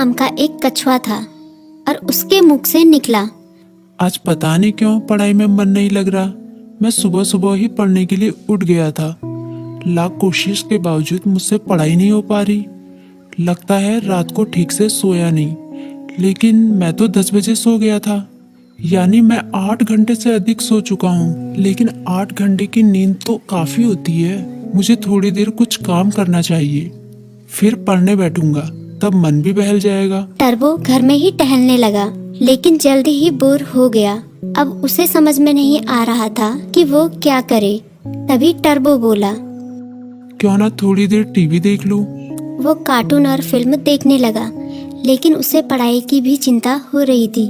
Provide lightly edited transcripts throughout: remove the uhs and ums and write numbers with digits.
नाम का एक कछुआ था और उसके मुख से निकला, आज पता नहीं क्यों पढ़ाई में मन नहीं लग रहा। मैं सुबह सुबह ही पढ़ने के लिए उठ गया था। लाख कोशिश के बावजूद मुझसे पढ़ाई नहीं हो पा रही। लगता है रात को ठीक से सोया नहीं। लेकिन मैं तो 10 बजे सो गया था, यानी मैं 8 घंटे से अधिक सो चुका हूँ। लेकिन 8 घंटे की नींद तो काफी होती है। मुझे थोड़ी देर कुछ काम करना चाहिए, फिर पढ़ने बैठूंगा, तब मन भी बहल जाएगा। टर्बो घर में ही टहलने लगा, लेकिन जल्दी ही बोर हो गया। अब उसे समझ में नहीं आ रहा था कि वो क्या करे। तभी टर्बो बोला, क्यों ना थोड़ी देर टीवी देख लूं। वो कार्टून और फिल्म देखने लगा, लेकिन उसे पढ़ाई की भी चिंता हो रही थी।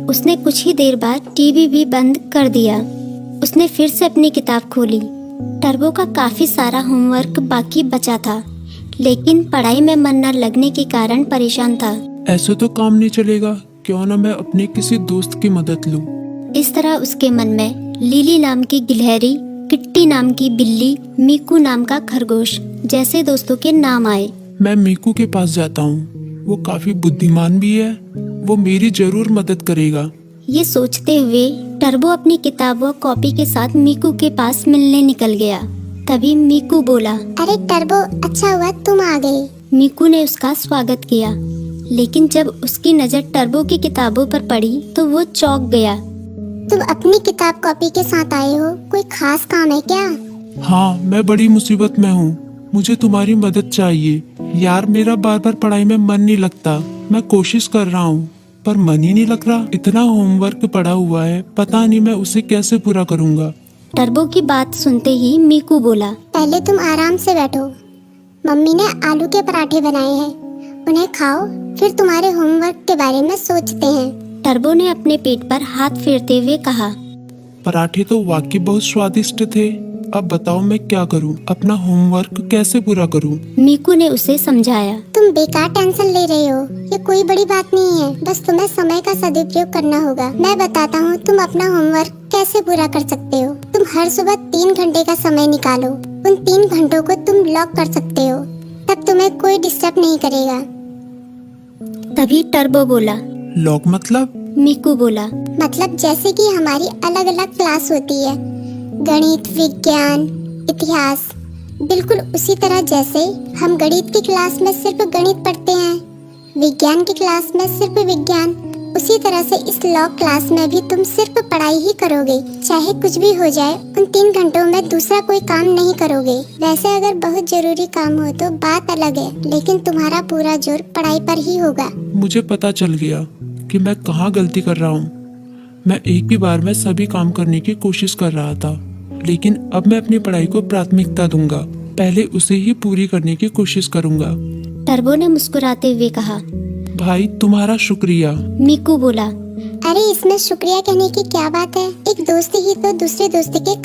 उसने कुछ ही देर बाद टीवी भी बंद कर दिया। उसने फिर से अपनी किताब खोली। टर्बो का काफी सारा होमवर्क बाकी बचा था, लेकिन पढ़ाई में मन न लगने के कारण परेशान था। ऐसे तो काम नहीं चलेगा, क्यों ना मैं अपने किसी दोस्त की मदद लूं। इस तरह उसके मन में लिली नाम की गिलहरी, किट्टी नाम की बिल्ली, मीकू नाम का खरगोश जैसे दोस्तों के नाम आए। मैं मीकू के पास जाता हूँ, वो काफी बुद्धिमान भी है, वो मेरी जरूर मदद करेगा। ये सोचते हुए टर्बो अपनी किताब व कॉपी के साथ मीकू के पास मिलने निकल गया। तभी मीकू बोला, अरे टर्बो, अच्छा हुआ तुम आ गए। मीकू ने उसका स्वागत किया, लेकिन जब उसकी नजर टर्बो की किताबों पर पड़ी तो वो चौंक गया। तुम अपनी किताब कॉपी के साथ आए हो, कोई खास काम है क्या? हाँ, मैं बड़ी मुसीबत में हूँ, मुझे तुम्हारी मदद चाहिए। यार, मेरा बार बार पढ़ाई में मन नहीं लगता। मैं कोशिश कर रहा हूँ, पर मन ही नहीं लग रहा। इतना होमवर्क पड़ा हुआ है, पता नहीं मैं उसे कैसे पूरा करूँगा। टर्बो की बात सुनते ही मीकू बोला, पहले तुम आराम से बैठो। मम्मी ने आलू के पराठे बनाए हैं, उन्हें खाओ, फिर तुम्हारे होमवर्क के बारे में सोचते हैं। टर्बो ने अपने पेट पर हाथ फेरते हुए कहा, पराठे तो वाकई बहुत स्वादिष्ट थे। अब बताओ मैं क्या करूं, अपना होमवर्क कैसे पूरा करूं? मीकू ने उसे समझाया। तुम बेकार टेंशन ले रहे हो, ये कोई बड़ी बात नहीं है, बस तुम्हें समय का सदुपयोग करना होगा। मैं बताता हूँ तुम अपना होमवर्क कैसे पूरा कर सकते हो। तुम हर सुबह 3 घंटे का समय निकालो, उन 3 घंटों को तुम लॉक कर सकते हो, तब तुम्हें कोई डिस्टर्ब नहीं करेगा। तभी टर्बो बोला, लॉक मतलब? मीकू बोला, मतलब जैसे कि हमारी अलग अलग क्लास होती है, गणित, विज्ञान, इतिहास, बिल्कुल उसी तरह जैसे हम गणित की क्लास में सिर्फ गणित पढ़ते हैं, विज्ञान की क्लास में सिर्फ विज्ञान, उसी तरह से इस लॉ क्लास में भी तुम सिर्फ पढ़ाई ही करोगे। चाहे कुछ भी हो जाए, उन 3 घंटों में दूसरा कोई काम नहीं करोगे। वैसे अगर बहुत जरूरी काम हो तो बात अलग है, लेकिन तुम्हारा पूरा जोर पढ़ाई पर ही होगा। मुझे पता चल गया कि मैं कहाँ गलती कर रहा हूँ। मैं एक ही बार में सभी काम करने की कोशिश कर रहा था, लेकिन अब मैं अपनी पढ़ाई को प्राथमिकता दूंगा। पहले उसे ही पूरी करने की कोशिश करूंगा। टर्बो ने मुस्कुराते हुए कहा। भाई, तुम्हारा शुक्रिया। मीकू बोला, अरे इसमें शुक्रिया कहने की क्या बात है, एक दोस्त ही तो दूसरे दोस्त के